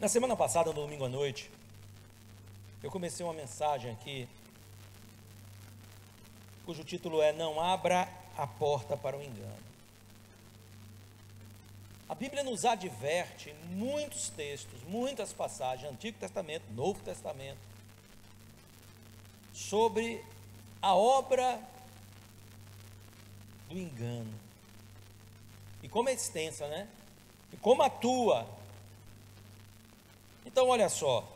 Na semana passada, no domingo à noite, eu comecei uma mensagem aqui, cujo título é Não Abra a Porta para o Engano. A Bíblia nos adverte em muitos textos, muitas passagens, Antigo Testamento, Novo Testamento, sobre a obra do engano. E como é extensa, né? E como atua. Então, olha só.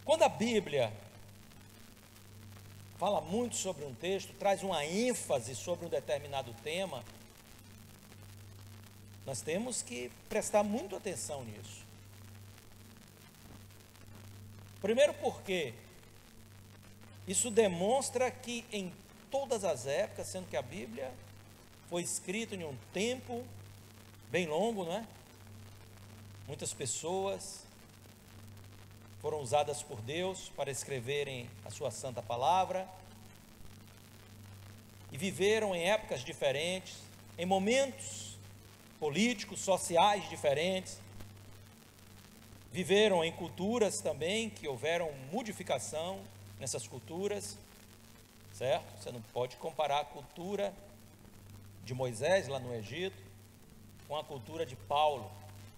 Quando a Bíblia fala muito sobre um texto, traz uma ênfase sobre um determinado tema, nós temos que prestar muito atenção nisso. Primeiro porque isso demonstra que em todas as épocas, sendo que a Bíblia foi escrita em um tempo bem longo, não é? Muitas pessoas foram usadas por Deus para escreverem a sua santa palavra e viveram em épocas diferentes, em momentos políticos, sociais diferentes, viveram em culturas também que houveram modificação nessas culturas, certo? Você não pode comparar a cultura de Moisés lá no Egito com a cultura de Paulo,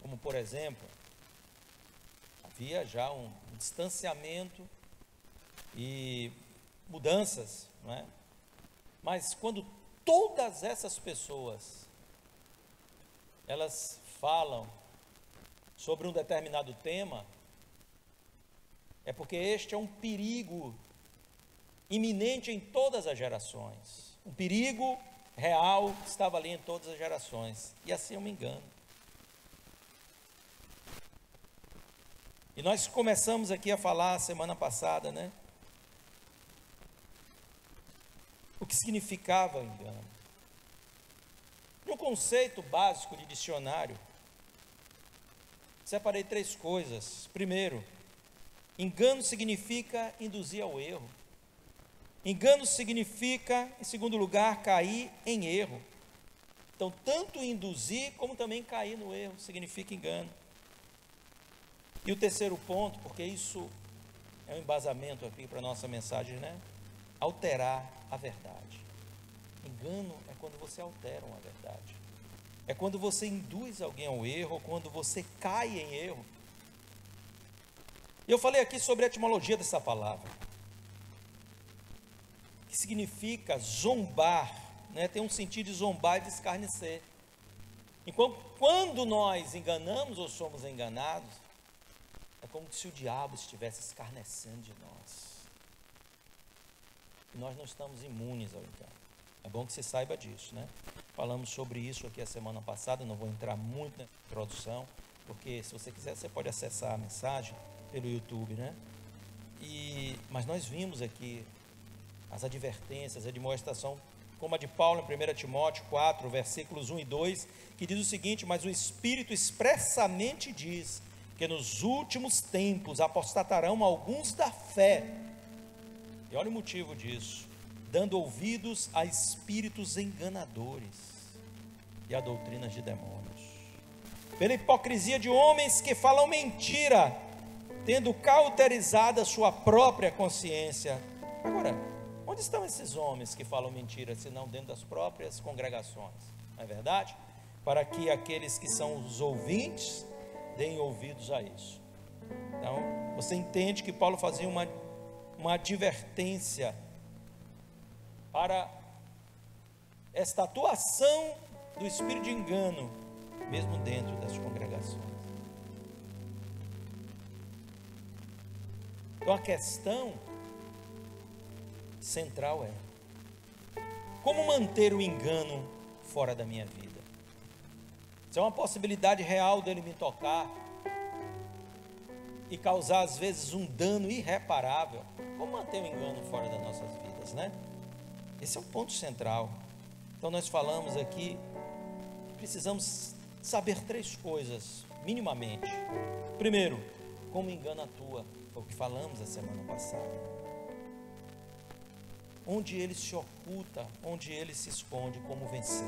como por exemplo, havia já um distanciamento e mudanças, não é? Mas quando todas essas pessoas elas falam sobre um determinado tema, é porque este é um perigo iminente em todas as gerações, um perigo real que estava ali em todas as gerações, e assim eu me engano. E nós começamos aqui a falar semana passada, né? O que significava o engano. No conceito básico de dicionário, separei 3 coisas. Primeiro, engano significa induzir ao erro. Engano significa, em segundo lugar, cair em erro. Então, tanto induzir como também cair no erro significa engano. E o terceiro ponto, porque isso é um embasamento aqui para a nossa mensagem, né? Alterar a verdade. Engano é quando você altera uma verdade. É quando você induz alguém ao erro, ou quando você cai em erro. E eu falei aqui sobre a etimologia dessa palavra, que significa zombar, né? Tem um sentido de zombar e de escarnecer. Então, quando nós enganamos ou somos enganados, é como se o diabo estivesse escarnecendo de nós. E nós não estamos imunes ao engano. É bom que você saiba disso, né? Falamos sobre isso aqui a semana passada, não vou entrar muito na introdução, porque se você quiser, você pode acessar a mensagem pelo YouTube, né? Mas nós vimos aqui as advertências, a demonstração, como a de Paulo em 1 Timóteo 4, versículos 1 e 2, que diz o seguinte: mas o Espírito expressamente diz que nos últimos tempos apostatarão alguns da fé. E olha o motivo disso: dando ouvidos a espíritos enganadores e a doutrinas de demônios, pela hipocrisia de homens que falam mentira, tendo cauterizado a sua própria consciência. Agora, onde estão esses homens que falam mentira, se não dentro das próprias congregações? Não é verdade? Para que aqueles que são os ouvintes deem ouvidos a isso. Então, você entende que Paulo fazia uma advertência para esta atuação do espírito de engano, mesmo dentro das congregações. Então a questão central é: como manter o engano fora da minha vida? Isso é uma possibilidade real dele me tocar e causar às vezes um dano irreparável. Como manter o engano fora das nossas vidas, né? Esse é um ponto central. Então nós falamos aqui que precisamos saber 3 coisas, minimamente. Primeiro, como o engano atua, foi o que falamos a semana passada. Onde ele se oculta, onde ele se esconde, como vencer.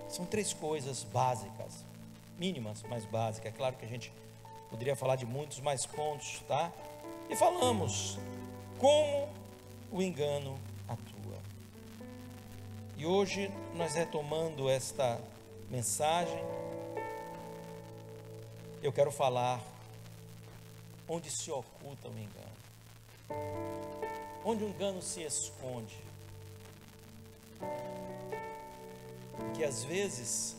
São 3 coisas básicas. mínimas, mais básicas. É claro que a gente poderia falar de muitos mais pontos, tá? E falamos como o engano atua. E hoje, nós retomando esta mensagem, eu quero falar onde se oculta o engano. Onde o engano se esconde. Que às vezes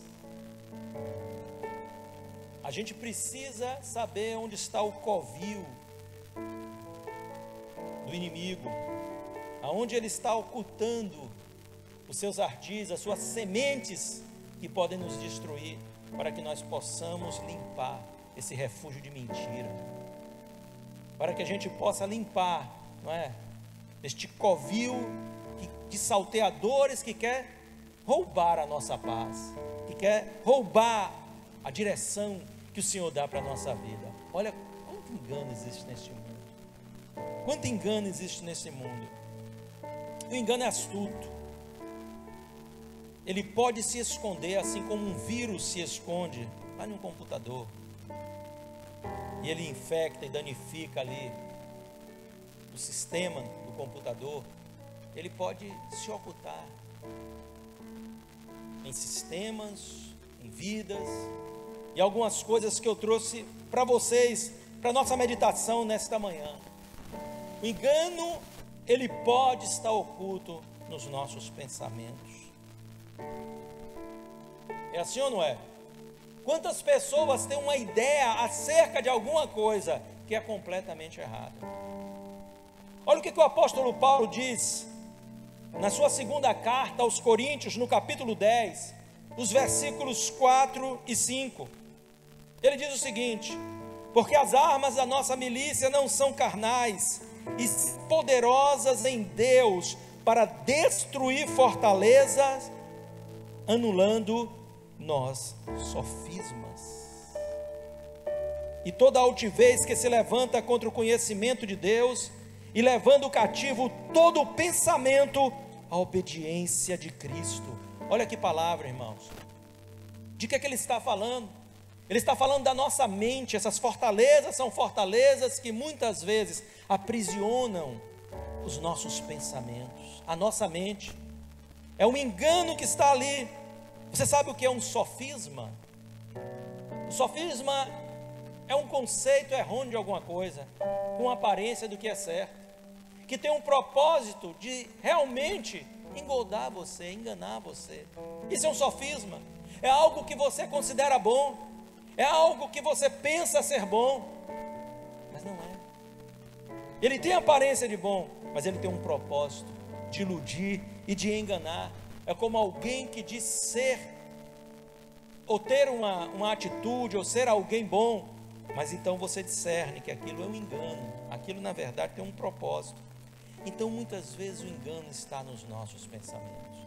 a gente precisa saber onde está o covil do inimigo, aonde ele está ocultando os seus ardis, as suas sementes que podem nos destruir, para que nós possamos limpar esse refúgio de mentira, para que a gente possa limpar, não é, este covil de salteadores que quer roubar a nossa paz, que quer roubar a direção que o Senhor dá para a nossa vida. Olha quanto engano existe neste mundo, quanto engano existe nesse mundo. O engano é astuto, ele pode se esconder, assim como um vírus se esconde lá num computador, e ele infecta e danifica ali o sistema do computador. Ele pode se ocultar em sistemas, em vidas, e algumas coisas que eu trouxe para vocês, para nossa meditação nesta manhã. O engano, ele pode estar oculto nos nossos pensamentos. É assim ou não é? Quantas pessoas têm uma ideia acerca de alguma coisa que é completamente errada? Olha o que o apóstolo Paulo diz na sua segunda carta aos Coríntios, no capítulo 10, os versículos 4 e 5. Ele diz o seguinte: porque as armas da nossa milícia não são carnais, e poderosas em Deus para destruir fortalezas, anulando nós sofismas e toda altivez que se levanta contra o conhecimento de Deus, e levando cativo todo o pensamento à obediência de Cristo. Olha que palavra, irmãos. De que ele está falando? Ele está falando da nossa mente. Essas fortalezas são fortalezas que muitas vezes aprisionam os nossos pensamentos, a nossa mente. É um engano que está ali. Você sabe o que é um sofisma? O sofisma é um conceito errôneo de alguma coisa, com aparência do que é certo, que tem um propósito de realmente engodar você, enganar você. Isso é um sofisma. É algo que você considera bom, é algo que você pensa ser bom, mas não é. Ele tem aparência de bom, mas ele tem um propósito de iludir e de enganar. É como alguém que diz ser, ou ter uma atitude, ou ser alguém bom, mas então você discerne que aquilo é um engano, aquilo na verdade tem um propósito. Então muitas vezes o engano está nos nossos pensamentos,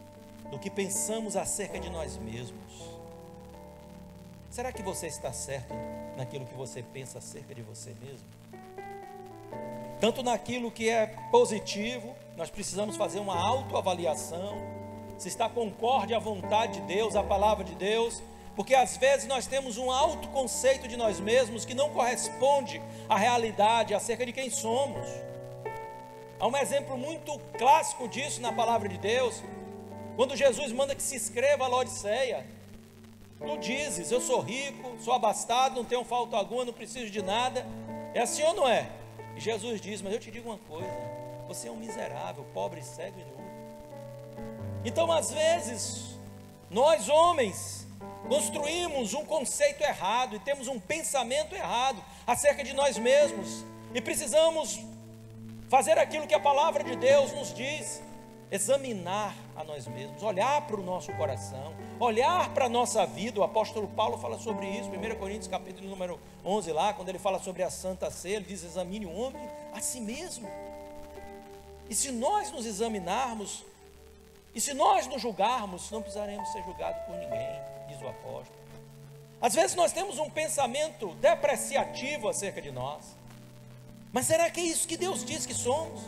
do que pensamos acerca de nós mesmos. Será que você está certo naquilo que você pensa acerca de você mesmo? Tanto naquilo que é positivo, nós precisamos fazer uma autoavaliação, se está concorde à vontade de Deus, à palavra de Deus, porque às vezes nós temos um autoconceito de nós mesmos que não corresponde à realidade acerca de quem somos. Há um exemplo muito clássico disso na palavra de Deus, quando Jesus manda que se escreva a Laodiceia. Tu dizes: eu sou rico, sou abastado, não tenho falta alguma, não preciso de nada. É assim ou não é? E Jesus diz: mas eu te digo uma coisa, você é um miserável, pobre, cego e nu. Então às vezes nós homens construímos um conceito errado e temos um pensamento errado acerca de nós mesmos, e precisamos fazer aquilo que a palavra de Deus nos diz, examinar a nós mesmos, olhar para o nosso coração, olhar para a nossa vida. O apóstolo Paulo fala sobre isso, 1 Coríntios capítulo número 11 lá, quando ele fala sobre a Santa Ceia, ele diz: examine o homem a si mesmo. E se nós nos examinarmos, e se nós nos julgarmos, não precisaremos ser julgados por ninguém, diz o apóstolo. Às vezes nós temos um pensamento depreciativo acerca de nós, mas será que é isso que Deus diz que somos?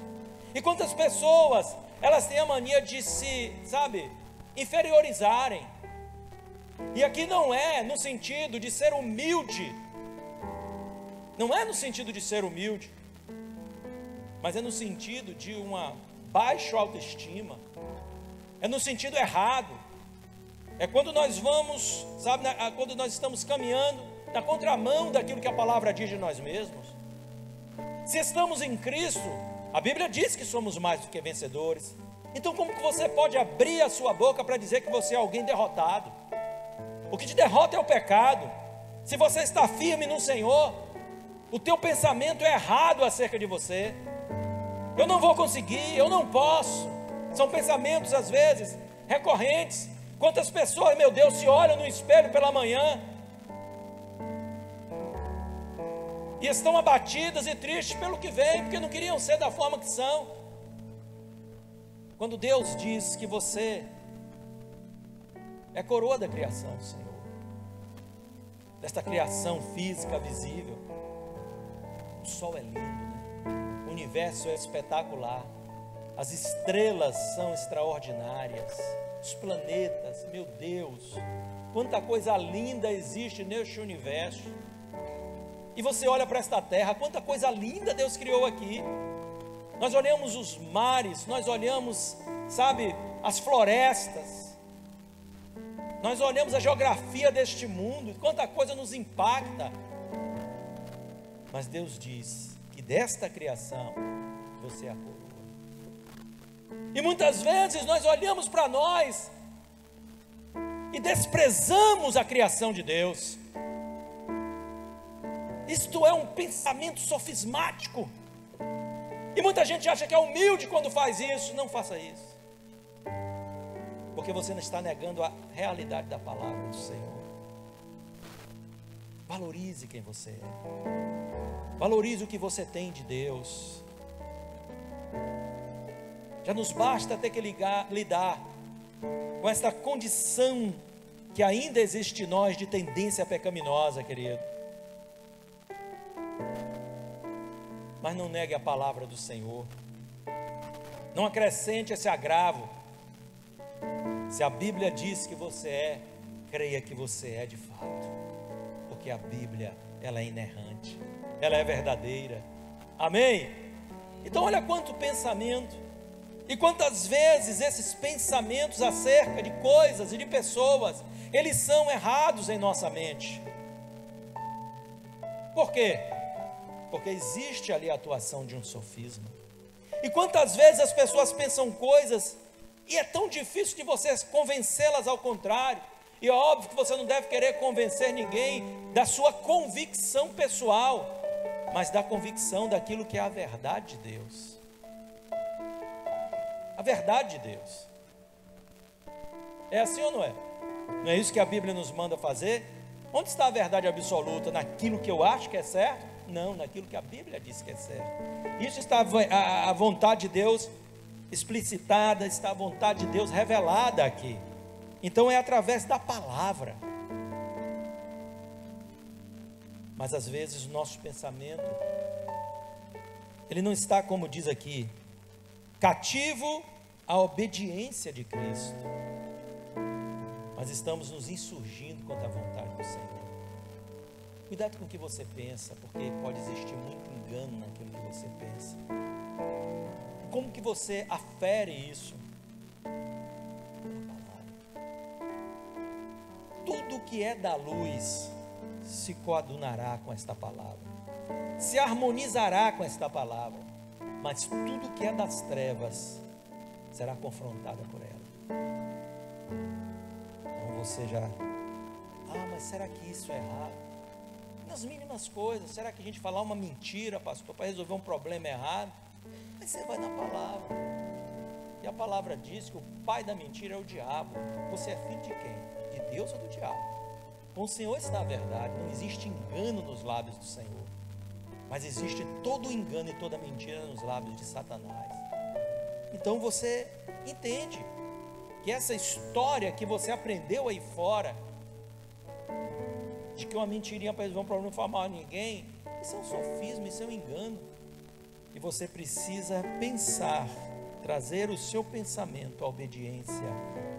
E quantas pessoas, elas têm a mania de se, inferiorizarem, E aqui não é no sentido de ser humilde, não é no sentido de ser humilde, mas é no sentido de uma baixa autoestima, é no sentido errado. É quando nós vamos, sabe, quando nós estamos caminhando na contramão daquilo que a palavra diz de nós mesmos. Se estamos em Cristo, a Bíblia diz que somos mais do que vencedores. Então como que você pode abrir a sua boca para dizer que você é alguém derrotado? O que te derrota é o pecado. Se você está firme no Senhor, o teu pensamento é errado acerca de você. Eu não vou conseguir, eu não posso. São pensamentos às vezes recorrentes. Quantas pessoas, meu Deus, se olham no espelho pela manhã e estão abatidas e tristes pelo que vem, porque não queriam ser da forma que são. Quando Deus diz que você é coroa da criação do Senhor, desta criação física visível. O sol é lindo, né? O universo é espetacular, as estrelas são extraordinárias, os planetas, meu Deus, quanta coisa linda existe neste universo. E você olha para esta terra, quanta coisa linda Deus criou aqui. Nós olhamos os mares, nós olhamos, sabe, as florestas, nós olhamos a geografia deste mundo, quanta coisa nos impacta. Mas Deus diz que desta criação você é a coroa. E muitas vezes nós olhamos para nós e desprezamos a criação de Deus. Isto é um pensamento sofismático. E muita gente acha que é humilde quando faz isso. Não faça isso, porque você não está negando a realidade da palavra do Senhor. Valorize quem você é. Valorize o que você tem de Deus. Já nos basta ter que lidar com esta condição que ainda existe em nós de tendência pecaminosa, querido. Mas não negue a palavra do Senhor. Não acrescente esse agravo. Se a Bíblia diz que você é, creia que você é de fato. Porque a Bíblia, ela é inerrante, ela é verdadeira. Amém? Então olha quanto pensamento. E quantas vezes esses pensamentos acerca de coisas e de pessoas, eles são errados em nossa mente. Por quê? Porque existe ali a atuação de um sofisma. E quantas vezes as pessoas pensam coisas e é tão difícil de você convencê-las ao contrário. E é óbvio que você não deve querer convencer ninguém da sua convicção pessoal, mas da convicção daquilo que é a verdade de Deus. A verdade de Deus. É assim ou não é? Não é isso que a Bíblia nos manda fazer? Onde está a verdade absoluta? Naquilo que eu acho que é certo? Não, naquilo que a Bíblia diz que é certo. Isso está a vontade de Deus explicitada, está a vontade de Deus revelada aqui. Então é através da palavra. Mas às vezes o nosso pensamento, ele não está, como diz aqui, cativo à obediência de Cristo, mas estamos nos insurgindo contra a vontade do Senhor. Cuidado com o que você pensa, porque pode existir muito engano naquilo que você pensa. Como que você afere isso? Pela palavra. Tudo que é da luz se coadunará com esta palavra, se harmonizará com esta palavra, mas tudo que é das trevas será confrontada por ela. Então você já, mas será que isso é errado? Nas mínimas coisas, será que a gente falar uma mentira, pastor, para resolver um problema errado? Mas você vai na palavra, e a palavra diz que o pai da mentira é o diabo. Você é filho de quem? De Deus ou do diabo? Com o Senhor está a verdade. Não existe engano nos lábios do Senhor, mas existe todo engano e toda mentira nos lábios de Satanás. Então você entende que essa história que você aprendeu aí fora, de que uma mentirinha para resolver um problema não faz mal a ninguém, isso é um sofisma, isso é um engano. E você precisa pensar, trazer o seu pensamento à obediência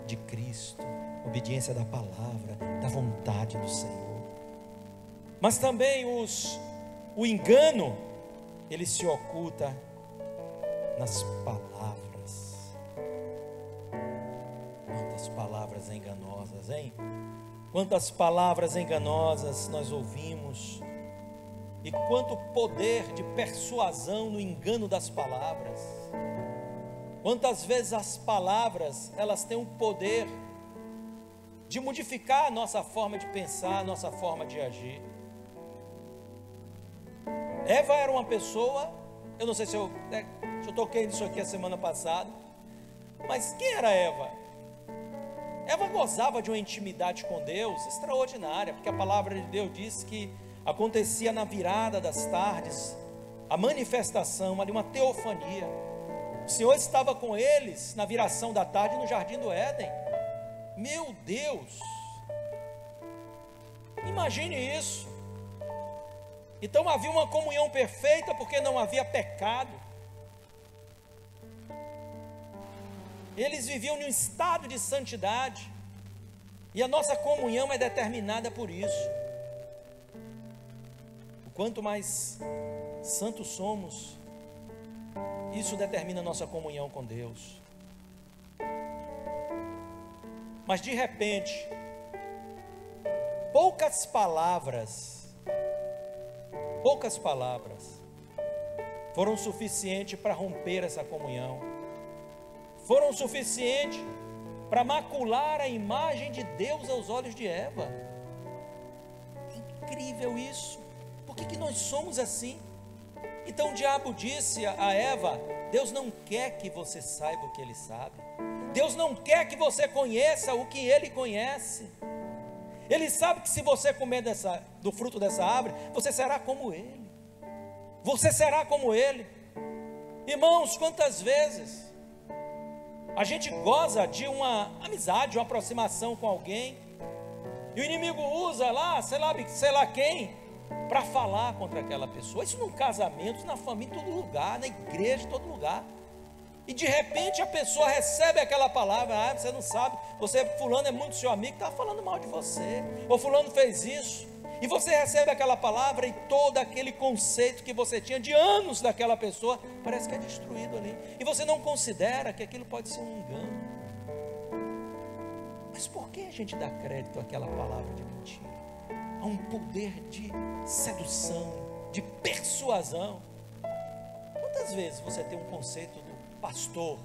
de Cristo. obediência da palavra, da vontade do Senhor. Mas também o engano, ele se oculta nas palavras. Quantas palavras enganosas, hein? Quantas palavras enganosas nós ouvimos, e quanto poder de persuasão no engano das palavras. Quantas vezes as palavras, elas têm o poder de modificar a nossa forma de pensar, a nossa forma de agir. Eva era uma pessoa, eu não sei se eu toquei nisso aqui a semana passada, mas quem era Eva? Eva gozava de uma intimidade com Deus extraordinária, porque a palavra de Deus diz que acontecia na virada das tardes, a manifestação ali, uma teofania. O Senhor estava com eles na viração da tarde no jardim do Éden. Meu Deus, imagine isso. Então havia uma comunhão perfeita, porque não havia pecado. Eles viviam em um estado de santidade, e a nossa comunhão é determinada por isso. O quanto mais santos somos, isso determina a nossa comunhão com Deus. Mas de repente, poucas palavras foram suficientes para romper essa comunhão, foram suficientes para macular a imagem de Deus aos olhos de Eva. Incrível isso. Por que nós somos assim? Então o diabo disse a Eva: Deus não quer que você saiba o que Ele sabe, Deus não quer que você conheça o que Ele conhece. Ele sabe que se você comer do fruto dessa árvore, você será como Ele. Você será como Ele. Irmãos, quantas vezes a gente goza de uma amizade, uma aproximação com alguém, e o inimigo usa lá, sei lá quem, para falar contra aquela pessoa. Isso no casamento, na família, em todo lugar, na igreja, em todo lugar. E de repente a pessoa recebe aquela palavra: você não sabe, fulano é muito seu amigo, está falando mal de você, ou fulano fez isso. E você recebe aquela palavra, e todo aquele conceito que você tinha de anos daquela pessoa parece que é destruído ali, e você não considera que aquilo pode ser um engano. Mas por que a gente dá crédito àquela palavra de mentira? Há um poder de sedução, de persuasão. Quantas vezes você tem um conceito do pastor,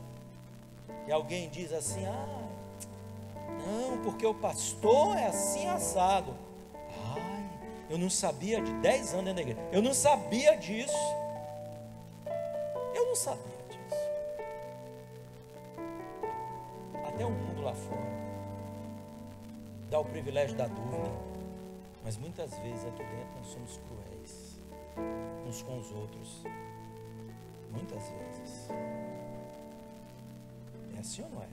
e alguém diz assim: não, porque o pastor é assim assado. Eu não sabia, de 10 anos dentro da igreja, eu não sabia disso. Até o mundo lá fora dá o privilégio da dúvida, mas muitas vezes aqui dentro nós somos cruéis uns com os outros. Muitas vezes é assim ou não é?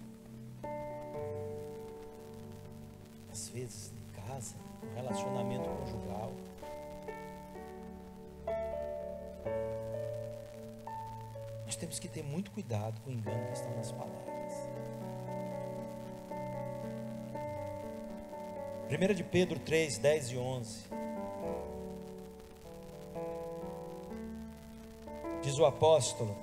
Às vezes em casa, no relacionamento conjugal, nós temos que ter muito cuidado com o engano que está nas palavras. 1 de Pedro 3, 10 e 11 diz o apóstolo: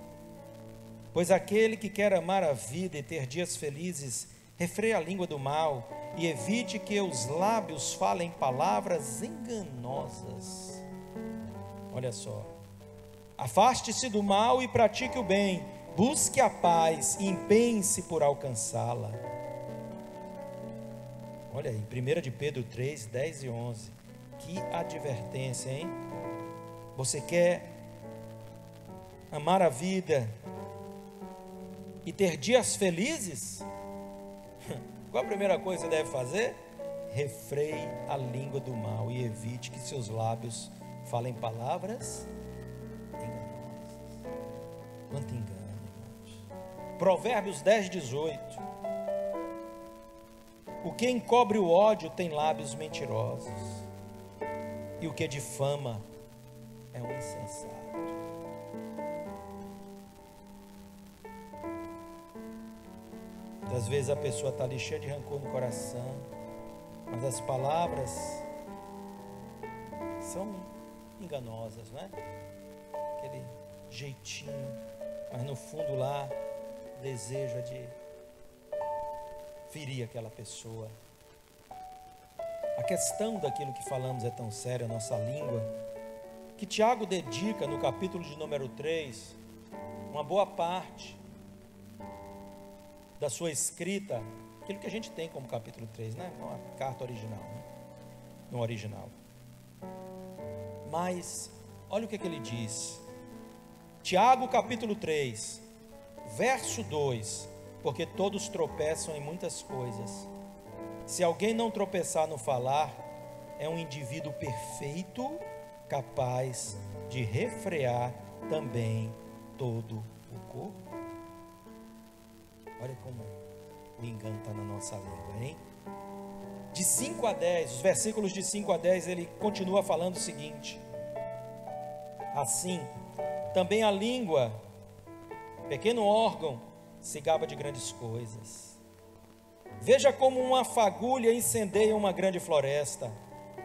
pois aquele que quer amar a vida e ter dias felizes, refreia a língua do mal e evite que os lábios falem palavras enganosas. Olha só: afaste-se do mal e pratique o bem, busque a paz e empenhe-se por alcançá-la. Olha aí, 1 de Pedro 3, 10 e 11, que advertência, hein? Você quer amar a vida e ter dias felizes? Qual a primeira coisa que você deve fazer? Refreie a língua do mal e evite que seus lábios falem palavras enganosas. Quanto engano, irmãos. Provérbios 10, 18. O que encobre o ódio tem lábios mentirosos, e o que difama é um insensato. Às vezes a pessoa está ali cheia de rancor no coração, mas as palavras são enganosas, não é? Aquele jeitinho, mas no fundo lá, deseja de ferir aquela pessoa. A questão daquilo que falamos é tão séria, a nossa língua, que Tiago dedica no capítulo de número 3, uma boa parte da sua escrita, aquilo que a gente tem como capítulo 3, né? Uma carta original, né? No original. Mas, olha o que ele diz. Tiago capítulo 3, verso 2: porque todos tropeçam em muitas coisas. Se alguém não tropeçar no falar, é um indivíduo perfeito, capaz de refrear também todo o corpo. Olha como o engano está na nossa língua, hein? De 5 a 10, os versículos de 5 a 10, ele continua falando o seguinte: assim, também a língua, pequeno órgão, se gaba de grandes coisas. Veja como uma fagulha incendeia uma grande floresta.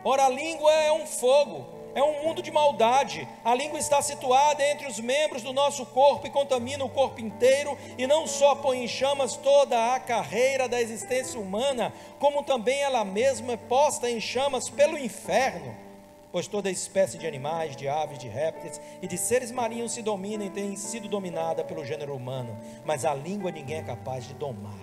Ora, a língua é um fogo, é um mundo de maldade. A língua está situada entre os membros do nosso corpo e contamina o corpo inteiro, e não só põe em chamas toda a carreira da existência humana, como também ela mesma é posta em chamas pelo inferno. Pois toda espécie de animais, de aves, de répteis e de seres marinhos se domina e tem sido dominada pelo gênero humano, mas a língua ninguém é capaz de domar.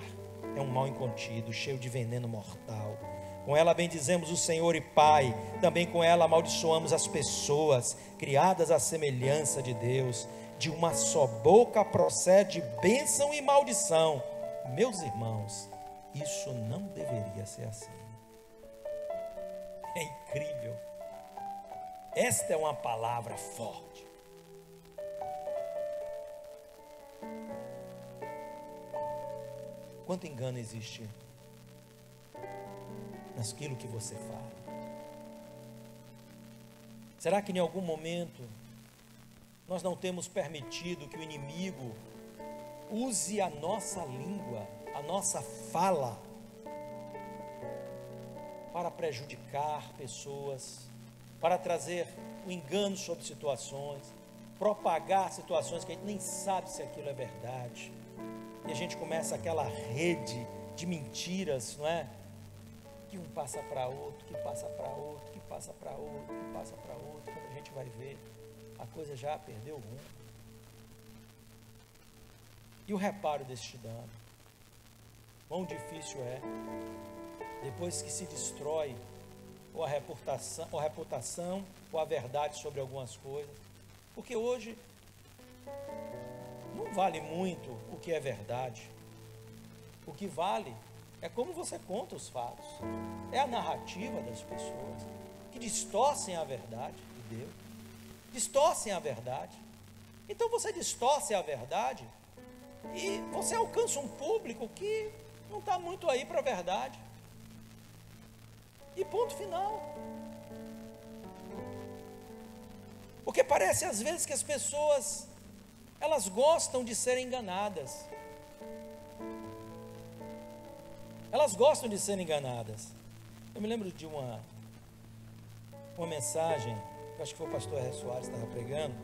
É um mal incontido, cheio de veneno mortal. Com ela bendizemos o Senhor e Pai, também com ela amaldiçoamos as pessoas, criadas à semelhança de Deus. De uma só boca procede bênção e maldição. Meus irmãos, isso não deveria ser assim. É incrível. Esta é uma palavra forte. Quanto engano existe naquilo que você fala? Será que em algum momento nós não temos permitido que o inimigo use a nossa língua, a nossa fala, para prejudicar pessoas, para trazer o engano sobre situações, propagar situações que a gente nem sabe se aquilo é verdade, e a gente começa aquela rede de mentiras, não é? Que um passa para outro, que passa para outro, que passa para outro, que passa para outro. Quando a gente vai ver, a coisa já perdeu o rumo. E o reparo deste dano? Quão difícil é, depois que se destrói ou a reputação, ou a verdade sobre algumas coisas, porque hoje não vale muito o que é verdade. O que vale é como você conta os fatos, é a narrativa das pessoas que distorcem a verdade de Deus, distorcem a verdade. Então você distorce a verdade e você alcança um público que não está muito aí para a verdade. E ponto final. Porque parece às vezes que as pessoas, elas gostam de serem enganadas. Elas gostam de serem enganadas. Eu me lembro de uma mensagem, eu acho que foi o pastor R. Soares que estava pregando,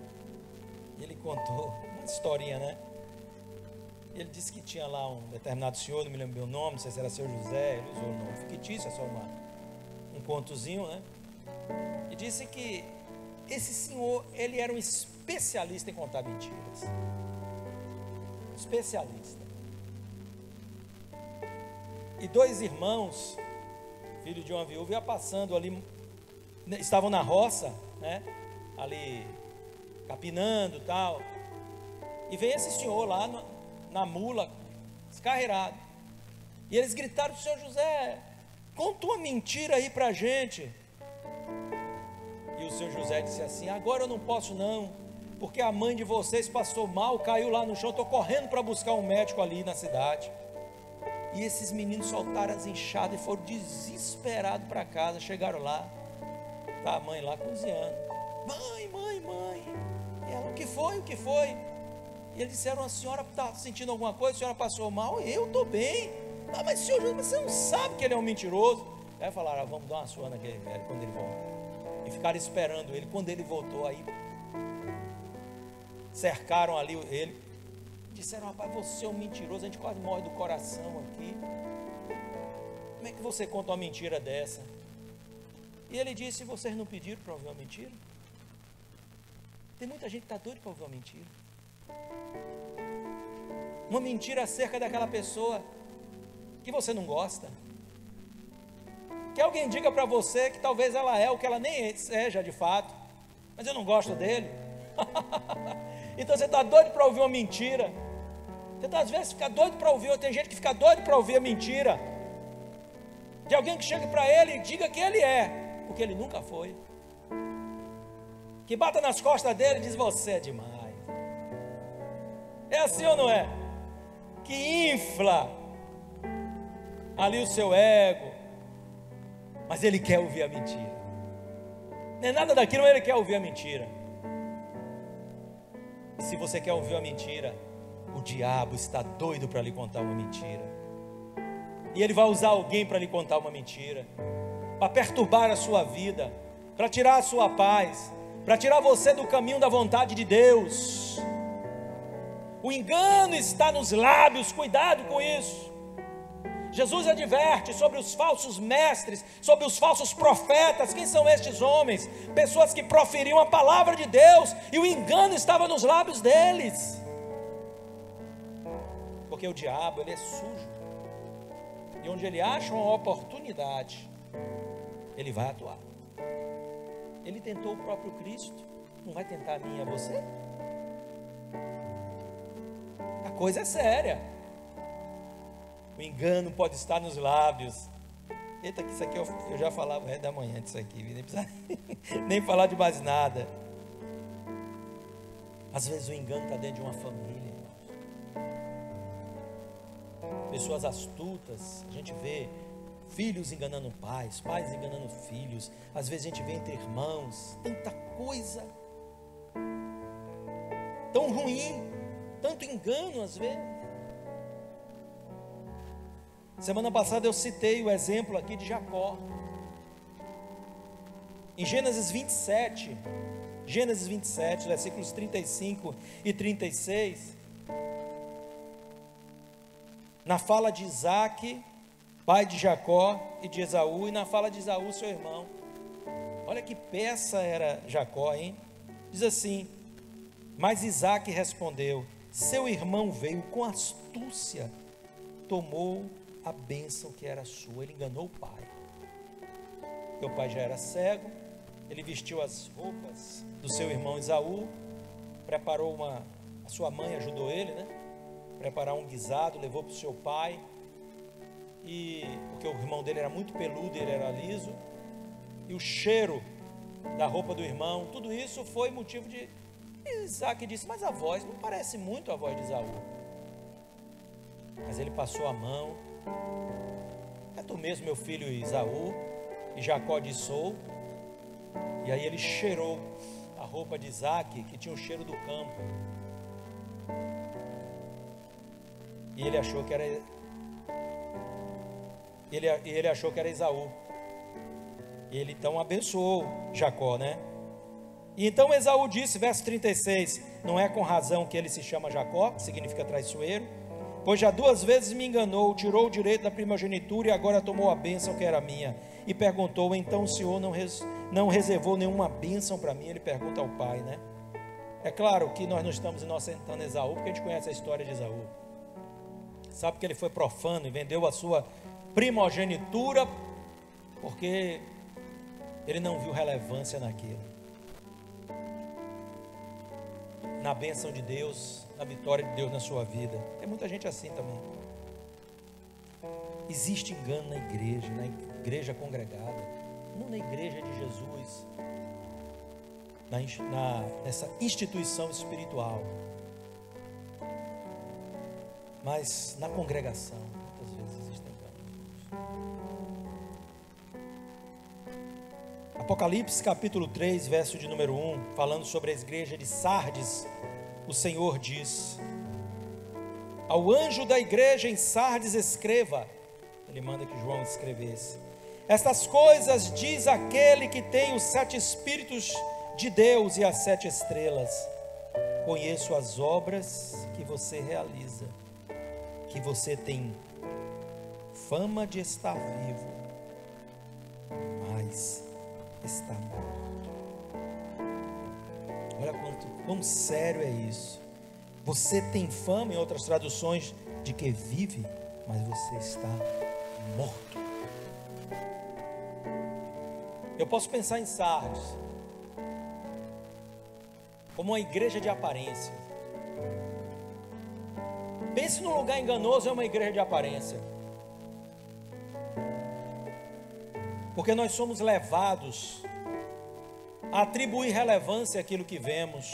e ele contou uma historinha, né? Ele disse que tinha lá um determinado senhor, não me lembro o nome, não sei se era seu José, ele usou o nome fictício, é só um contozinho, né? E disse que esse senhor, ele era um especialista em contar mentiras. Especialista. E 2 irmãos, filho de uma viúva, ia passando ali, estavam na roça, né? Ali, capinando e tal. E veio esse senhor lá na mula, descarreirado. E eles gritaram: senhor José, conta uma mentira aí pra gente. E o senhor José disse assim: agora eu não posso não, porque a mãe de vocês passou mal, caiu lá no chão, estou correndo para buscar um médico ali na cidade. E esses meninos soltaram as enxadas e foram desesperados para casa. Chegaram lá, tá a mãe lá cozinhando. Mãe. E ela: o que foi? E eles disseram: a senhora está sentindo alguma coisa? A senhora passou mal? Eu estou bem. Ah, mas senhor, você não sabe que ele é um mentiroso. Aí falaram: vamos dar uma surra naquele velho quando ele volta. E ficaram esperando ele. Quando ele voltou, aí cercaram ali ele. Disseram: rapaz, você é um mentiroso, a gente quase morre do coração aqui. Como é que você conta uma mentira dessa? E ele disse: vocês não pediram para ouvir uma mentira? Tem muita gente que está doida para ouvir uma mentira. Uma mentira acerca daquela pessoa que você não gosta. Que alguém diga para você que talvez ela é o que ela nem seja de fato, mas eu não gosto dele. Então você está doido para ouvir uma mentira. Você às vezes fica doido para ouvir. Tem gente que fica doido para ouvir a mentira de alguém que chegue para ele e diga que ele é o que ele nunca foi, que bata nas costas dele e diz: você é demais. É assim ou não é? Que infla ali o seu ego, mas ele quer ouvir a mentira. Não é nada daquilo, mas ele quer ouvir a mentira. E se você quer ouvir a mentira, o diabo está doido para lhe contar uma mentira. E ele vai usar alguém para lhe contar uma mentira, para perturbar a sua vida, para tirar a sua paz, para tirar você do caminho da vontade de Deus. O engano está nos lábios, cuidado com isso. Jesus adverte sobre os falsos mestres, sobre os falsos profetas. Quem são estes homens? Pessoas que proferiam a palavra de Deus e o engano estava nos lábios deles. Porque o diabo, ele é sujo. E onde ele acha uma oportunidade, ele vai atuar. Ele tentou o próprio Cristo, não vai tentar a mim e a você? A coisa é séria. O engano pode estar nos lábios. Eita, que isso aqui eu já falava o resto da manhã disso aqui, nem precisa nem falar de mais nada. Às vezes o engano está dentro de uma família, irmãos. Pessoas astutas, a gente vê filhos enganando pais, pais enganando filhos. Às vezes a gente vê entre irmãos, tanta coisa tão ruim, tanto engano às vezes. Semana passada eu citei o exemplo aqui de Jacó. Em Gênesis 27, versículos 35 e 36, na fala de Isaac, pai de Jacó e de Esaú, e na fala de Esaú, seu irmão. Olha que peça era Jacó, hein? Diz assim: mas Isaac respondeu: seu irmão veio com astúcia, tomou a bênção que era sua. Ele enganou o pai. Porque o pai já era cego. Ele vestiu as roupas do seu irmão Esaú, preparou a sua mãe ajudou ele, né? Preparar um guisado, levou para o seu pai. E porque o irmão dele era muito peludo, ele era liso, e o cheiro da roupa do irmão, tudo isso foi motivo de Isaac disse: mas a voz não parece muito a voz de Esaú. Mas ele passou a mão: é tu mesmo, meu filho Esaú? E Jacó disse: sou. E aí ele cheirou a roupa de Isaac, que tinha o cheiro do campo, e ele achou que era Esaú. E ele então abençoou Jacó, né? E então Esaú disse, verso 36: não é com razão que ele se chama Jacó, que significa traiçoeiro, pois já 2 vezes me enganou, tirou o direito da primogenitura e agora tomou a bênção que era minha. E perguntou: então o Senhor não reservou nenhuma bênção para mim? Ele pergunta ao pai, né? É claro que nós não estamos inocentando Esaú, porque a gente conhece a história de Esaú. Sabe que ele foi profano e vendeu a sua primogenitura porque ele não viu relevância naquilo, na bênção de Deus, na vitória de Deus na sua vida. Tem muita gente assim também. Existe engano na igreja congregada, não na igreja de Jesus, nessa instituição espiritual, mas na congregação, muitas vezes existem enganos. Apocalipse capítulo 3, verso de número 1, falando sobre a igreja de Sardes, o Senhor diz: ao anjo da igreja em Sardes escreva. Ele manda que João escrevesse: estas coisas diz aquele que tem os 7 Espíritos de Deus e as 7 estrelas. Conheço as obras que você realiza, que você tem fama de estar vivo, mas está morto. Olha quão sério é isso. Você tem fama, em outras traduções, de que vive, mas você está morto. Eu posso pensar em Sardes como uma igreja de aparência. Pense num lugar enganoso, é uma igreja de aparência. Porque nós somos levados a atribuir relevância àquilo que vemos.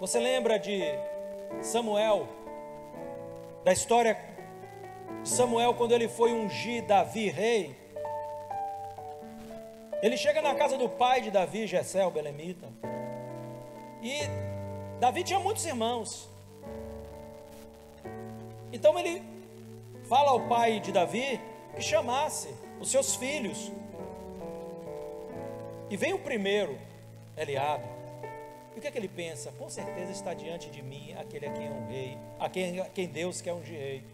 Você lembra de Samuel, da história de Samuel quando ele foi ungir Davi rei? Ele chega na casa do pai de Davi, Jessé, o belemita, e Davi tinha muitos irmãos. Então ele fala ao pai de Davi que chamasse os seus filhos. E vem o primeiro, Eliabe. E o que é que ele pensa? Com certeza está diante de mim aquele a quem é um rei, a quem Deus quer ungir rei.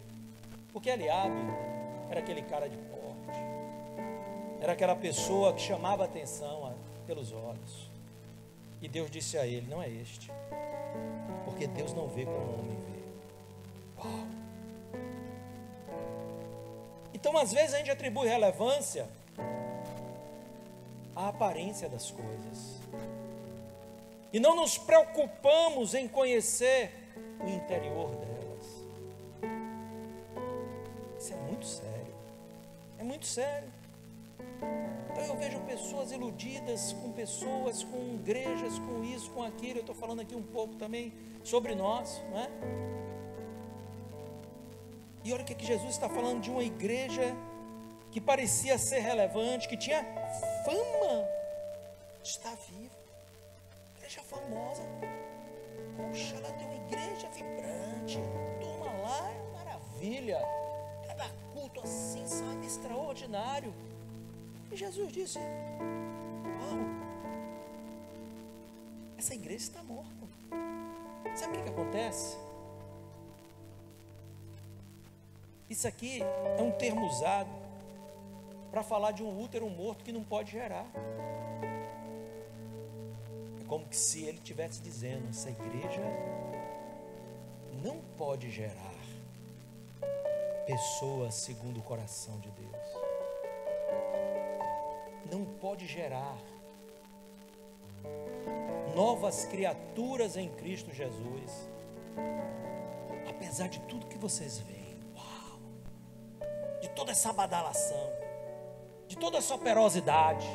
Porque Eliabe era aquele cara de porte, era aquela pessoa que chamava a atenção pelos olhos. E Deus disse a ele: não é este, porque Deus não vê como o homem vê. Uau! Então às vezes a gente atribui relevância à aparência das coisas e não nos preocupamos em conhecer o interior delas. Isso é muito sério. É muito sério. Então eu vejo pessoas iludidas com pessoas, com igrejas, com isso, com aquilo. Eu estou falando aqui um pouco também sobre nós, não é? E olha o que Jesus está falando de uma igreja que parecia ser relevante, que tinha fama de estar viva. Igreja famosa. Poxa, ela tem uma igreja vibrante. Turma lá é maravilha. Cada culto assim, sabe, extraordinário. E Jesus disse: uau, essa igreja está morta. Sabe o que acontece? Isso aqui é um termo usado para falar de um útero morto que não pode gerar. É como se ele estivesse dizendo: essa igreja não pode gerar pessoas segundo o coração de Deus. Não pode gerar novas criaturas em Cristo Jesus. Apesar de tudo que vocês veem, de toda essa badalação, de toda essa operosidade,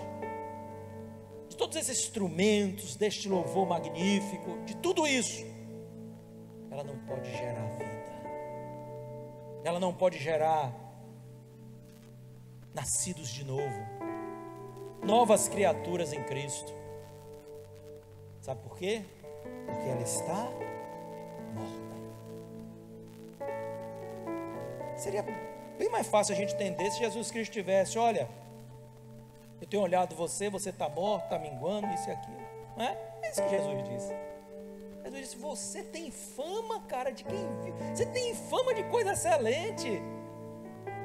de todos esses instrumentos, deste louvor magnífico, de tudo isso, ela não pode gerar vida, ela não pode gerar nascidos de novo, novas criaturas em Cristo. Sabe por quê? Porque ela está morta. Seria bem mais fácil a gente entender se Jesus Cristo tivesse: olha, eu tenho olhado você está morto, está minguando, isso e aquilo. Não é? É isso que Jesus disse. Jesus disse: você tem fama, cara, de quem vive. Você tem fama de coisa excelente.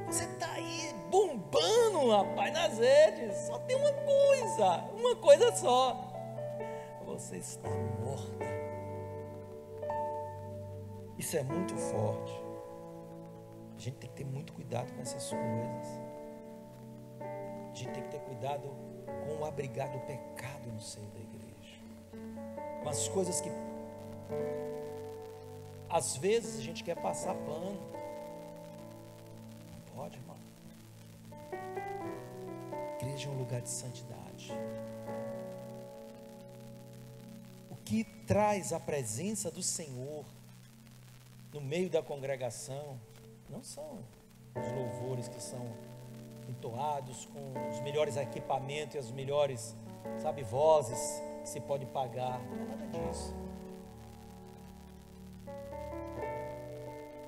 Você está aí bombando, rapaz, nas redes. Só tem uma coisa só. Você está morta. Isso é muito forte. A gente tem que ter muito cuidado com essas coisas. A gente tem que ter cuidado com o abrigar do pecado no seio da igreja. Com as coisas que às vezes a gente quer passar pano. Não pode, irmão. Igreja é um lugar de santidade. O que traz a presença do Senhor no meio da congregação não são os louvores que são entoados com os melhores equipamentos e as melhores sabe, vozes que se pode pagar, não é nada disso.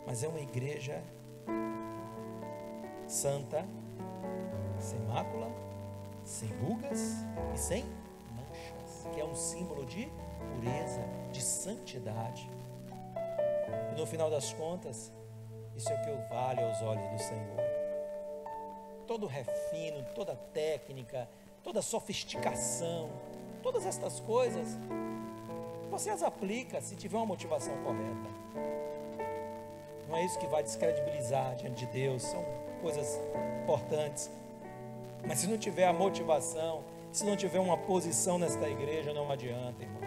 Mas é uma igreja santa, sem mácula, sem rugas e sem manchas, que é um símbolo de pureza, de santidade. E no final das contas, isso é o que vale aos olhos do Senhor. Todo refino, toda técnica, toda sofisticação, todas estas coisas, você as aplica se tiver uma motivação correta. Não é isso que vai descredibilizar diante de Deus, são coisas importantes. Mas se não tiver a motivação, se não tiver uma posição nesta igreja, não adianta, irmãos.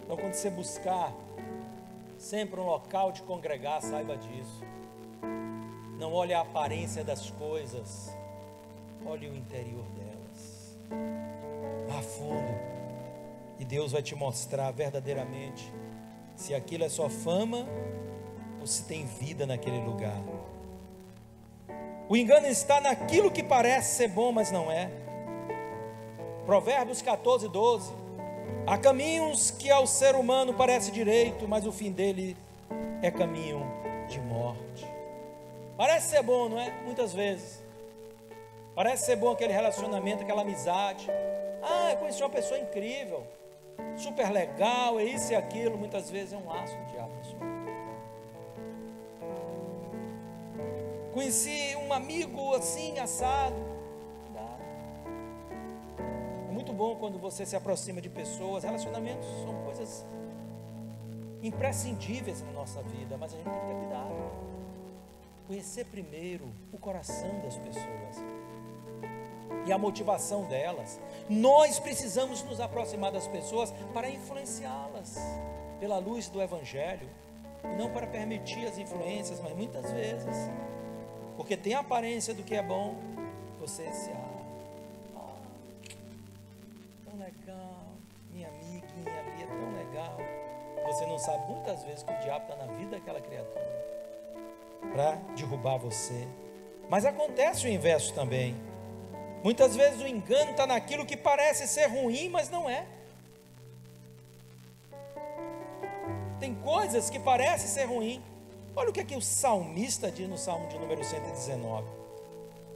Então, quando você buscar sempre um local de congregar, saiba disso. Não olhe a aparência das coisas, olhe o interior delas. Vá a fundo, e Deus vai te mostrar verdadeiramente se aquilo é só fama ou se tem vida naquele lugar. O engano está naquilo que parece ser bom, mas não é. Provérbios 14, 12. Há caminhos que ao ser humano parece direito, mas o fim dele é caminho de morte. Parece ser bom, não é? Muitas vezes. Parece ser bom aquele relacionamento, aquela amizade. Ah, eu conheci uma pessoa incrível, super legal, é isso e aquilo. Muitas vezes é um laço do diabo, pessoal. Conheci um amigo assim, assado. É muito bom quando você se aproxima de pessoas. Relacionamentos são coisas imprescindíveis na nossa vida, mas a gente tem que ter cuidado. Conhecer primeiro o coração das pessoas e a motivação delas. Nós precisamos nos aproximar das pessoas para influenciá-las pela luz do Evangelho, e não para permitir as influências, mas muitas vezes, porque tem a aparência do que é bom, você se abre. Tão legal, minha amiguinha ali é tão legal. Você não sabe muitas vezes que o diabo está na vida daquela criatura para derrubar você. Mas acontece o inverso também. Muitas vezes o engano está naquilo que parece ser ruim, mas não é. Tem coisas que parecem ser ruim. Olha o que o salmista diz no Salmo de número 119.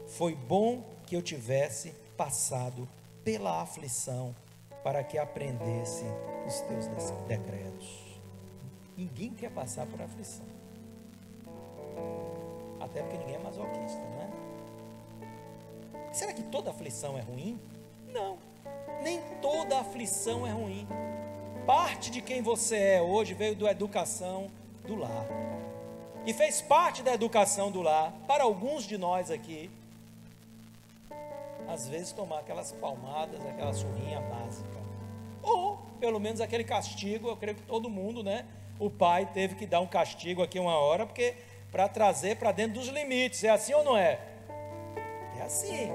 Foi bom que eu tivesse passado pela aflição, para que aprendesse os teus decretos. Ninguém quer passar por aflição. Até porque ninguém é masoquista, não é? Será que toda aflição é ruim? Não, nem toda aflição é ruim. Parte de quem você é hoje veio da educação do lar, e fez parte da educação do lar, para alguns de nós aqui, às vezes tomar aquelas palmadas, aquela surrinha básica, ou pelo menos aquele castigo. Eu creio que todo mundo, né? O pai teve que dar um castigo aqui uma hora, porque para trazer para dentro dos limites. É assim ou não é? É assim.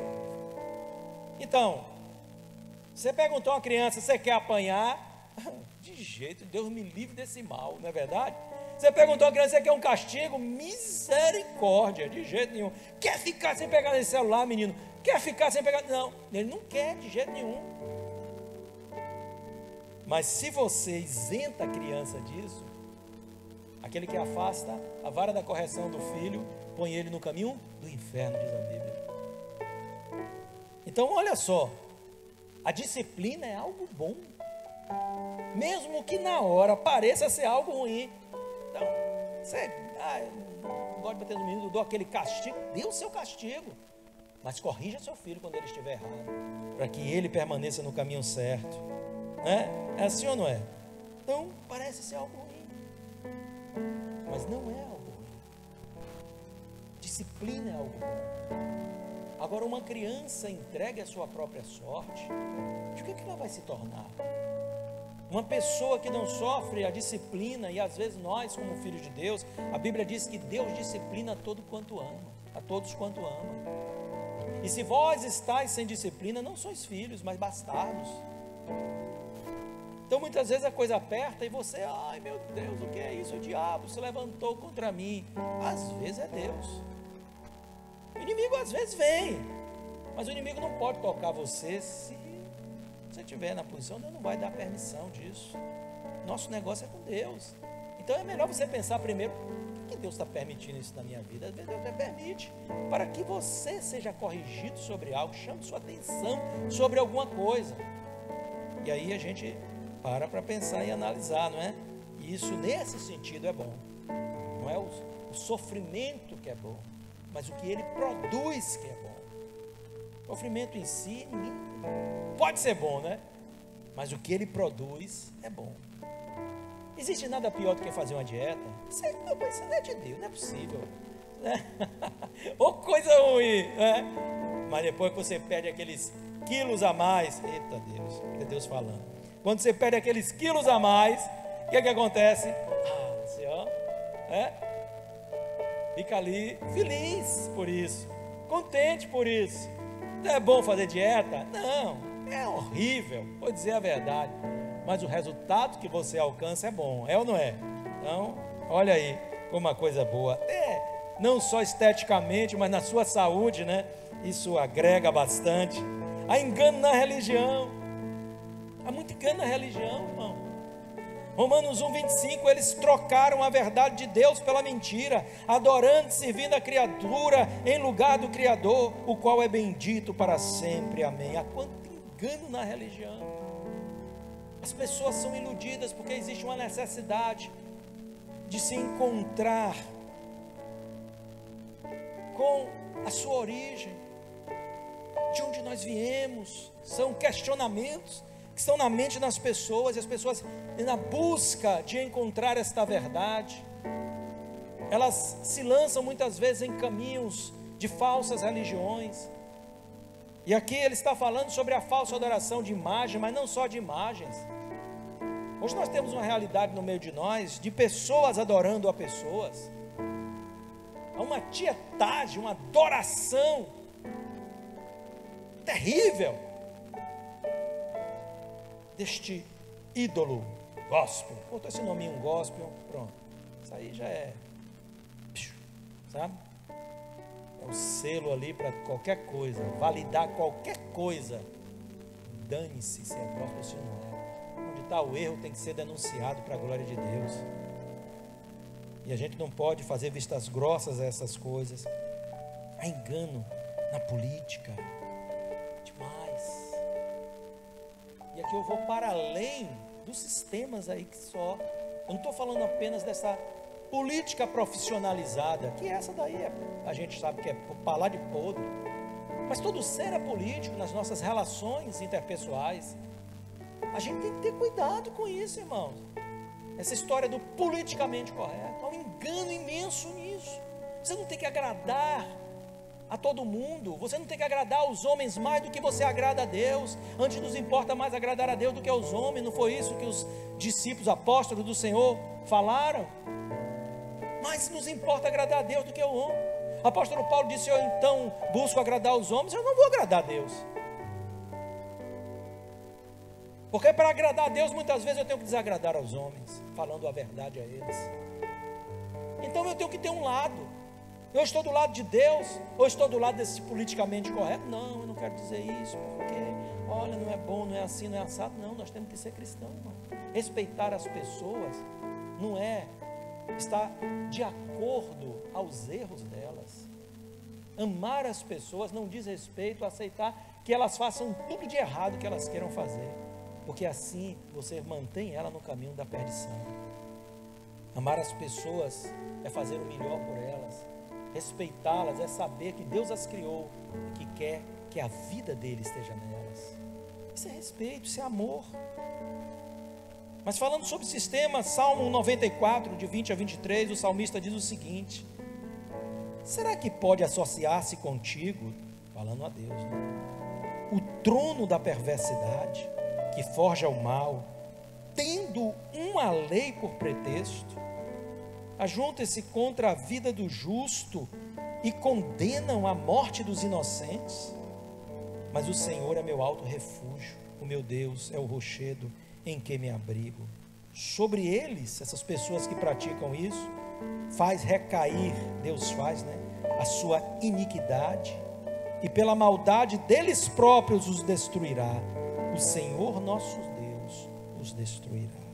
Então, você perguntou a uma criança: você quer apanhar? De jeito, Deus me livre desse mal, não é verdade? Você perguntou a criança: você quer um castigo? Misericórdia, de jeito nenhum. Quer ficar sem pegar nesse celular, menino? Quer ficar sem pegar? Não, ele não quer de jeito nenhum. Mas se você isenta a criança disso, aquele que afasta a vara da correção do filho, põe ele no caminho do inferno, diz a Bíblia. Então olha só, a disciplina é algo bom, mesmo que na hora pareça ser algo ruim. Então, você, eu não gosto de bater no menino, eu dou aquele castigo, dê o seu castigo, mas corrija seu filho quando ele estiver errado, para que ele permaneça no caminho certo, né? É assim ou não é? Então parece ser algo ruim, mas não é algo ruim. Disciplina é algo bom. Agora, uma criança entregue à sua própria sorte, de que ela vai se tornar? Uma pessoa que não sofre a disciplina, e às vezes nós, como filhos de Deus, a Bíblia diz que Deus disciplina a todos quanto ama. E se vós estáis sem disciplina, não sois filhos, mas bastardos. Então muitas vezes a coisa aperta e você: ai meu Deus, o que é isso? O diabo se levantou contra mim. Às vezes é Deus. O inimigo às vezes vem, Mas o inimigo não pode tocar você se você estiver na posição, Deus não vai dar permissão disso. Nosso negócio é com Deus. Então é melhor você pensar primeiro, por que Deus está permitindo isso na minha vida? Às vezes Deus até permite, para que você seja corrigido sobre algo, chame sua atenção sobre alguma coisa. E aí a gente para pensar e analisar, não é? E isso nesse sentido é bom. Não é o sofrimento que é bom, mas o que ele produz que é bom. O sofrimento em si pode ser bom, né? Mas o que ele produz é bom. Existe nada pior do que fazer uma dieta? Isso não é de Deus, não é possível, né? Ou coisa ruim, né? Mas depois que você perde aqueles quilos a mais, eita Deus, é Deus falando. Quando você perde aqueles quilos a mais, o que acontece? Você, ó, fica ali feliz por isso, contente por isso. Não é bom fazer dieta? Não, é horrível, vou dizer a verdade. Mas o resultado que você alcança é bom, é ou não é? Então, olha aí, como uma coisa boa. Não só esteticamente, mas na sua saúde, né? Isso agrega bastante. Há engano na religião. Há muito engano na religião, irmão. Romanos 1:25, eles trocaram a verdade de Deus pela mentira, adorando e servindo a criatura em lugar do Criador, o qual é bendito para sempre. Amém. Há quanto engano na religião. As pessoas são iludidas porque existe uma necessidade de se encontrar com a sua origem, de onde nós viemos. São questionamentos que estão na mente das pessoas, e as pessoas na busca de encontrar esta verdade, elas se lançam muitas vezes em caminhos de falsas religiões. E aqui ele está falando sobre a falsa adoração de imagem, mas não só de imagens. Hoje nós temos uma realidade no meio de nós, de pessoas adorando a pessoas. Há uma tietagem, uma adoração terrível deste ídolo gospel. Botou esse nominho gospel, pronto. Isso aí já é, sabe? É o selo ali para qualquer coisa, validar qualquer coisa. Dane-se se é gospel ou se não é. Onde está o erro tem que ser denunciado para a glória de Deus. E a gente não pode fazer vistas grossas a essas coisas. Há engano na política, demais. E aqui eu vou para além dos sistemas aí que só. Eu não estou falando apenas dessa política profissionalizada, que essa daí a gente sabe que é falar de podre. Mas todo ser é político nas nossas relações interpessoais. A gente tem que ter cuidado com isso, irmãos. Essa história do politicamente correto, há um engano imenso nisso. Você não tem que agradar a todo mundo, você não tem que agradar aos homens mais do que você agrada a Deus. Antes nos importa mais agradar a Deus do que aos homens. Não foi isso que os discípulos, apóstolos do Senhor falaram? Mas nos importa agradar a Deus do que ao homem. O apóstolo Paulo disse: eu então busco agradar os homens, eu não vou agradar a Deus. Porque para agradar a Deus, muitas vezes eu tenho que desagradar aos homens, falando a verdade a eles. Então eu tenho que ter um lado. Eu estou do lado de Deus, ou estou do lado desse politicamente correto? Não, eu não quero dizer isso, porque, olha, não é bom, não é assim, não é assado. Não, nós temos que ser cristãos, irmão. Respeitar as pessoas não é estar de acordo aos erros delas. Amar as pessoas não diz respeito a aceitar que elas façam tudo de errado que elas queiram fazer, porque assim você mantém ela no caminho da perdição. Amar as pessoas é fazer o melhor por elas. Respeitá-las é saber que Deus as criou e que quer que a vida deles esteja nelas. Isso é respeito, isso é amor. Mas falando sobre sistema, Salmo 94, de 20 a 23, o salmista diz o seguinte: será que pode associar-se contigo, falando a Deus, né, o trono da perversidade, que forja o mal, tendo uma lei por pretexto? Ajuntam-se contra a vida do justo e condenam a morte dos inocentes. Mas o Senhor é meu alto refúgio, o meu Deus é o rochedo em que me abrigo. Sobre eles, essas pessoas que praticam isso, faz recair, Deus faz, né, a sua iniquidade, e pela maldade deles próprios os destruirá. O Senhor nosso Deus os destruirá.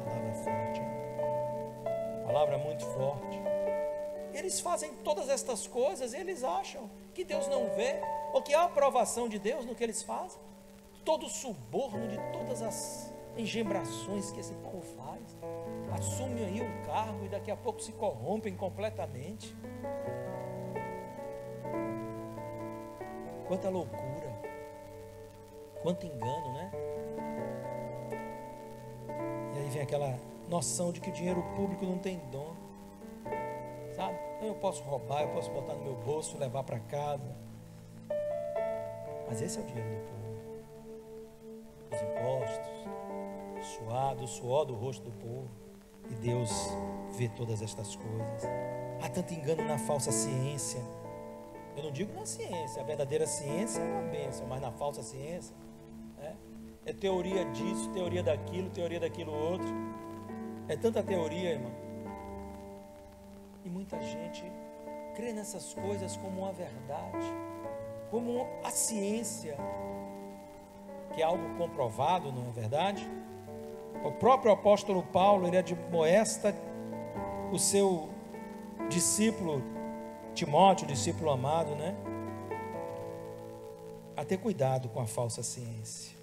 Palavra forte, hein? Palavra muito forte. Eles fazem todas estas coisas e eles acham que Deus não vê, ou que há aprovação de Deus no que eles fazem. Todo o suborno de todas as engembrações que esse povo faz. Assumem aí um cargo e daqui a pouco se corrompem completamente. Quanta loucura, quanto engano, né? E aí vem aquela noção de que o dinheiro público não tem dono, sabe? Então eu posso roubar, eu posso botar no meu bolso, levar para casa, mas esse é o dinheiro do povo. Os impostos, o suor do rosto do povo, e Deus vê todas estas coisas. Há tanto engano na falsa ciência. Eu não digo na ciência, a verdadeira ciência é uma bênção, mas na falsa ciência é teoria disso, teoria daquilo outro. É tanta teoria, irmão. E muita gente crê nessas coisas como uma verdade, como a ciência, que é algo comprovado, não é verdade? O próprio apóstolo Paulo, ele admoesta o seu discípulo Timóteo, discípulo amado, né? A ter cuidado com a falsa ciência.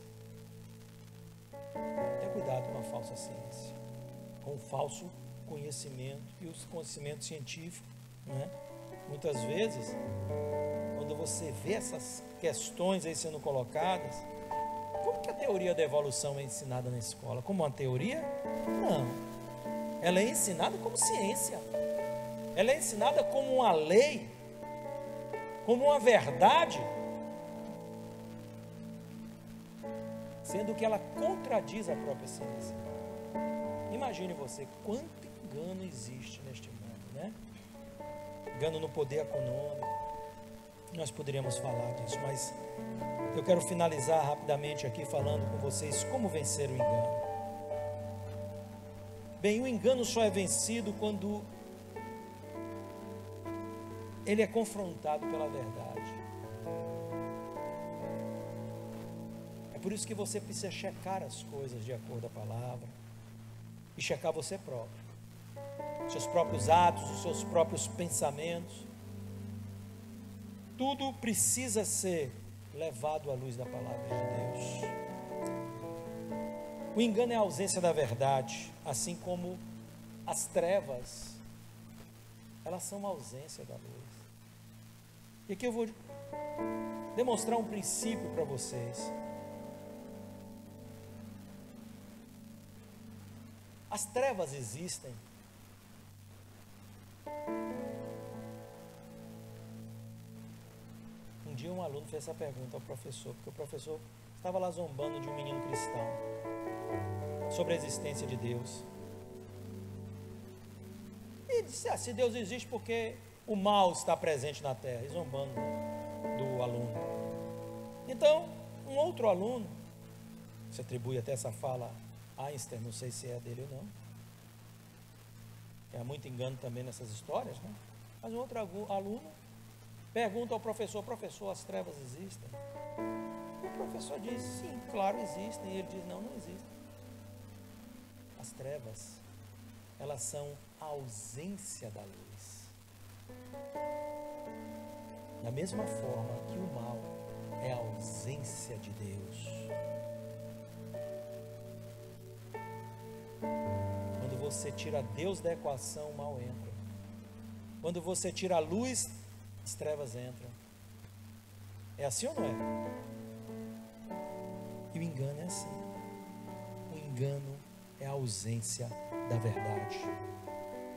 Ter cuidado com a falsa ciência, com o falso conhecimento e os conhecimentos científicos, né? Muitas vezes, quando você vê essas questões aí sendo colocadas, como que a teoria da evolução é ensinada na escola? Como uma teoria? Não. Ela é ensinada como ciência. Ela é ensinada como uma lei, como uma verdade, sendo que ela contradiz a própria ciência. Imagine você quanto engano existe neste mundo, né? Engano no poder econômico. Nós poderíamos falar disso, mas eu quero finalizar rapidamente aqui falando com vocês como vencer o engano. Bem, o engano só é vencido quando ele é confrontado pela verdade. É por isso que você precisa checar as coisas de acordo com a palavra e checar você próprio, seus próprios atos, os seus próprios pensamentos. Tudo precisa ser levado à luz da palavra de Deus. O engano é a ausência da verdade, assim como as trevas, elas são a ausência da luz. E aqui eu vou demonstrar um princípio para vocês. As trevas existem um dia um aluno fez essa pergunta ao professor, porque o professor estava lá zombando de um menino cristão sobre a existência de Deus. E disse, se Deus existe, porque o mal está presente na terra, e zombando do aluno. Então, um outro aluno, se atribui até essa fala a Einstein, não sei se é dele ou não, há muito engano também nessas histórias, né? Mas um outro aluno pergunta ao professor, professor, as trevas existem? O professor diz, sim, claro existem, e ele diz, não, não existem. As trevas, elas são a ausência da luz. Da mesma forma que o mal é a ausência de Deus. Quando você tira Deus da equação, o mal entra. Quando você tira a luz, as trevas entram. É assim ou não é? E o engano é assim. O engano é a ausência da verdade.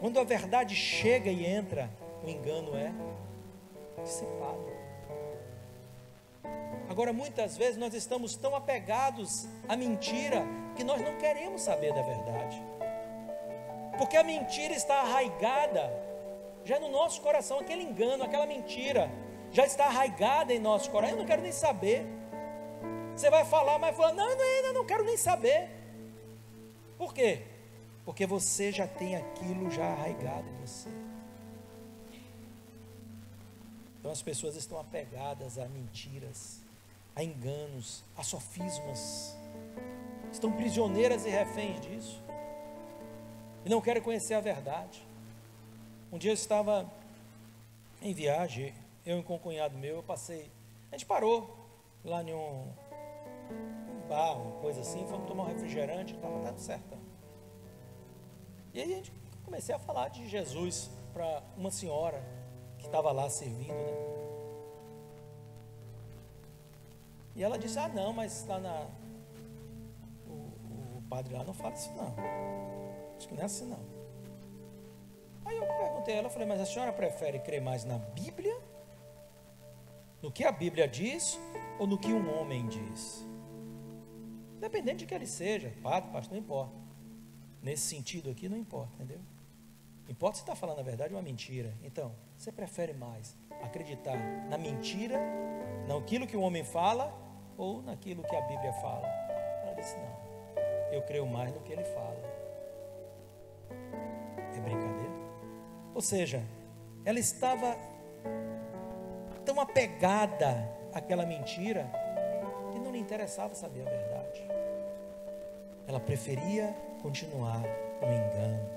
Quando a verdade chega e entra, o engano é dissipado. Agora, muitas vezes nós estamos tão apegados à mentira que nós não queremos saber da verdade, porque a mentira está arraigada já no nosso coração. Aquele engano, aquela mentira já está arraigada em nosso coração. Eu não quero nem saber. Você vai falar, mas fala, não, eu não quero nem saber. Por quê? Porque você já tem aquilo já arraigado em você. Então as pessoas estão apegadas a mentiras, a enganos, a sofismas. Estão prisioneiras e reféns disso. E não querem conhecer a verdade. Um dia eu estava em viagem, eu e com um cunhado meu, a gente parou lá em um bar, uma coisa assim, fomos tomar um refrigerante, estava dando certo. E aí comecei a falar de Jesus para uma senhora que estava lá servindo, né? E ela disse, não, mas está o padre lá não fala isso não. Acho que não é assim não. Aí eu perguntei a ela, falei, mas a senhora prefere crer mais na Bíblia, no que a Bíblia diz, ou no que um homem diz? Independente de que ele seja, padre, pastor, não importa. Nesse sentido aqui não importa, entendeu? Importa se está falando a verdade ou uma mentira. Então, você prefere mais acreditar na mentira, naquilo que o homem fala, ou naquilo que a Bíblia fala? Ela disse, não, eu creio mais no que ele fala. É brincadeira? Ou seja, ela estava tão apegada àquela mentira, que não lhe interessava saber a verdade. Ela preferia continuar no engano.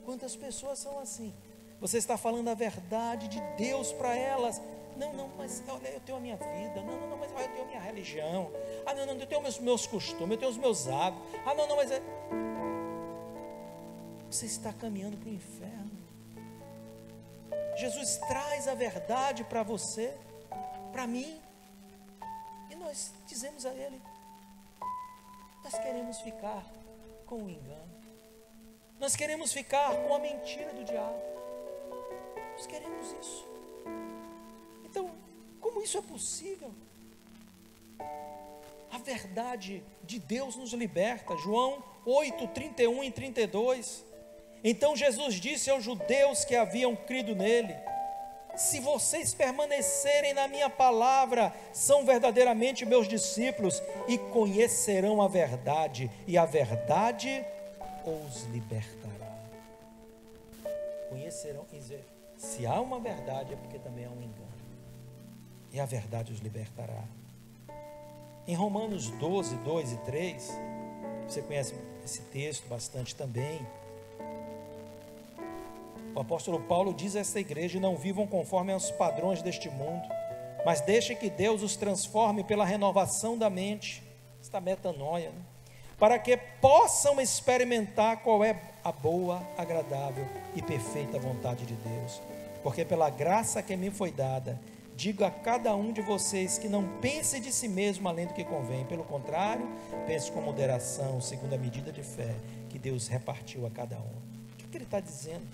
Quantas pessoas são assim? Você está falando a verdade de Deus para elas. Não, mas olha, eu tenho a minha vida. Não, mas olha, eu tenho a minha religião. Não, eu tenho os meus costumes, eu tenho os meus hábitos. Não, mas é... Você está caminhando para o inferno. Jesus traz a verdade para você, para mim. E nós dizemos a Ele, nós queremos ficar com o engano. Nós queremos ficar com a mentira do diabo. Nós queremos isso. Então, como isso é possível? A verdade de Deus nos liberta. João 8, 31 e 32. Então Jesus disse aos judeus que haviam crido nele: se vocês permanecerem na minha palavra, são verdadeiramente meus discípulos e conhecerão a verdade, e a verdade os libertará. Conhecerão, quer dizer, se há uma verdade é porque também há um engano, e a verdade os libertará. Em Romanos 12, 2 e 3, você conhece esse texto bastante também. O apóstolo Paulo diz a esta igreja: não vivam conforme aos padrões deste mundo, mas deixem que Deus os transforme pela renovação da mente, esta metanoia, né? Para que possam experimentar qual é a boa, agradável e perfeita vontade de Deus. Porque pela graça que me foi dada, digo a cada um de vocês que não pense de si mesmo além do que convém. Pelo contrário, pense com moderação, segundo a medida de fé que Deus repartiu a cada um. O que ele está dizendo?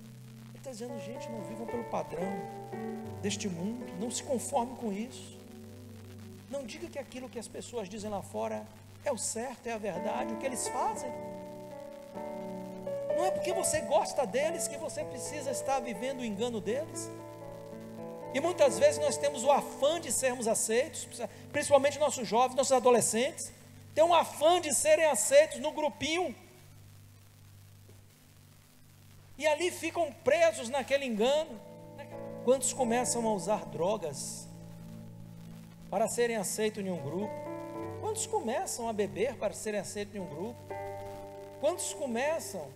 Ele está dizendo, gente, não vivam pelo padrão deste mundo, não se conformem com isso. Não diga que aquilo que as pessoas dizem lá fora é o certo, é a verdade, o que eles fazem. Não é porque você gosta deles que você precisa estar vivendo o engano deles. E muitas vezes nós temos o afã de sermos aceitos, principalmente nossos jovens, nossos adolescentes, tem um afã de serem aceitos no grupinho. E ali ficam presos naquele engano. Quantos começam a usar drogas para serem aceitos em um grupo? Quantos começam a beber para serem aceitos em um grupo? Quantos começam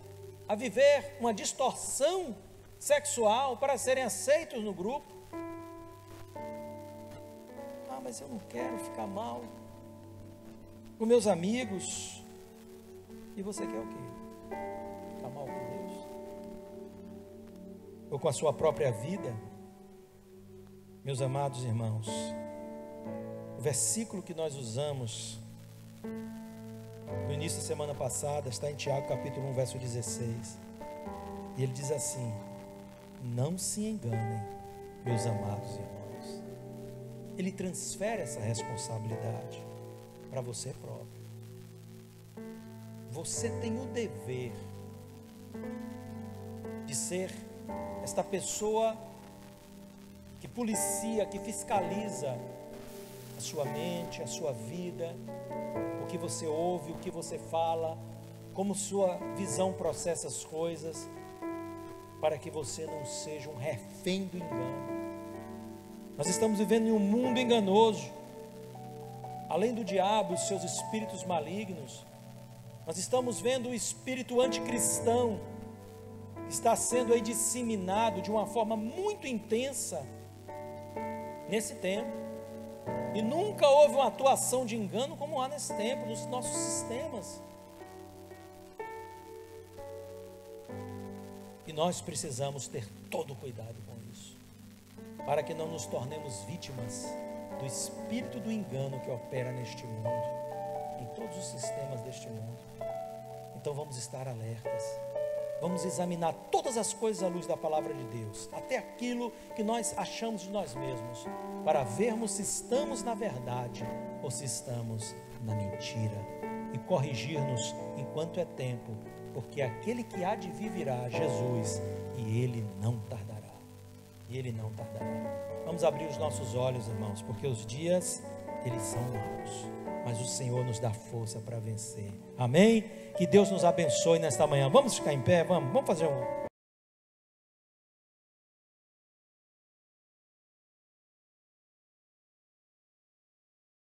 a viver uma distorção sexual para serem aceitos no grupo? Mas eu não quero ficar mal com meus amigos. E você quer o quê? Ficar mal com Deus? Ou com a sua própria vida? Meus amados irmãos, o versículo que nós usamos no início da semana passada está em Tiago capítulo 1, verso 16. E ele diz assim: não se enganem, meus amados irmãos. Ele transfere essa responsabilidade para você próprio. Você tem o dever de ser esta pessoa que policia, que fiscaliza a sua mente, a sua vida, o que você ouve, o que você fala, como sua visão processa as coisas, para que você não seja um refém do engano. Nós estamos vivendo em um mundo enganoso. Além do diabo e seus espíritos malignos, nós estamos vendo o espírito anticristão que está sendo aí disseminado de uma forma muito intensa nesse tempo. E nunca houve uma atuação de engano como há nesse tempo, nos nossos sistemas. E nós precisamos ter todo cuidado com isso, para que não nos tornemos vítimas do espírito do engano que opera neste mundo, em todos os sistemas deste mundo. Então vamos estar alertas, vamos examinar todas as coisas à luz da palavra de Deus, até aquilo que nós achamos de nós mesmos, para vermos se estamos na verdade ou se estamos na mentira, e corrigir-nos enquanto é tempo, porque aquele que há de vir virá, Jesus, e Ele não tardará. Vamos abrir os nossos olhos, irmãos, porque os dias, eles são maus, mas o Senhor nos dá força para vencer. Amém? Que Deus nos abençoe nesta manhã. Vamos ficar em pé? Vamos fazer um